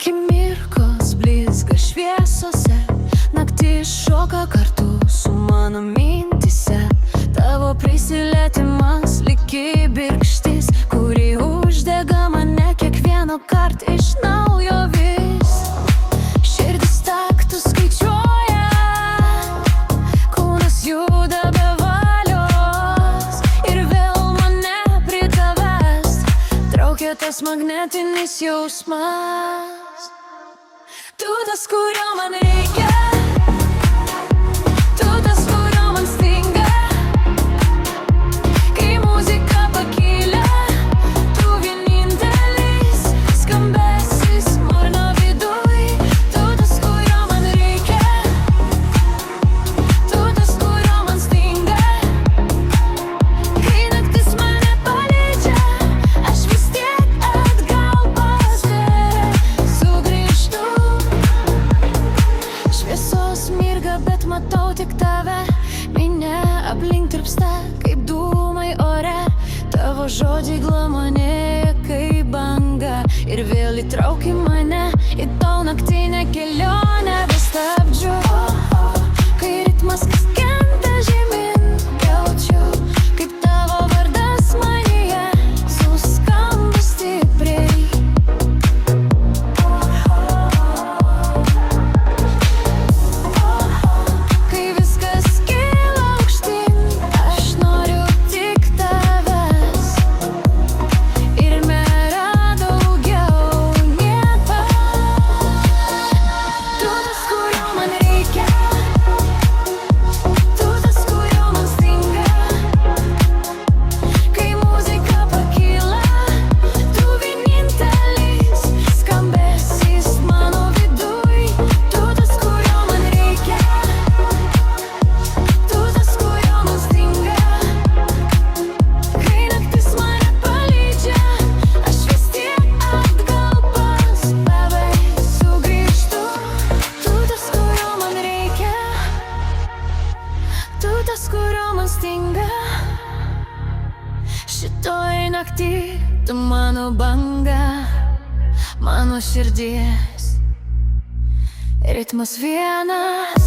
Akimirkos blizga šviesose, naktis šoka kartu su mano mintise. Tavo prisilietimas lyg kibirkštis, kuri uždega mane kiekvieną kartą iš naujo vis. Širdis taktus skaičiuoja, kūnas juda be valios ir vėl mane prie tavęs traukia tas magnetinis jausmas. Tu tas, kurio man reikia, tu tas, kurio man stinga. Kai muzika pakyla, tu vienintelis skambesis mano viduj. Tu tas, kurio man reikia, tu tas, kurio man stinga. Kai naktis mane paleidžia, aš vis tiek atgal pas tave sugrįžtu. Šviesos mirga, bet matau tik tave. Minia aplink tirpsta kaip dūmai ore. Tavo žodžiai glamonėja kaip banga ir vėl įtrauki mane į tau naktinę kelionę be stabdžių. Kai ritmas skenda žemyn, jaučiu, kaip tavo vardas manyje suskamba stipriai. Kai viskas kyla aukštyn, aš noriu tik tavęs ir nėra daugiau nieko. Tu tas, kurio man reikia, tu tas, kurio man stinga. Kai muzika pakyla, tu vienintelis skambesis mano viduj. Tu tas, kurio man reikia, tu tas, kurio man stinga. Kai naktis mane paleidžia, aš vis tiek atgal pas tave sugrįžtu. Tu tas, kurio man reikia, tu tas, kurio man stinga. Šitoj nakty tu mano banga, mano širdies ritmas vienas.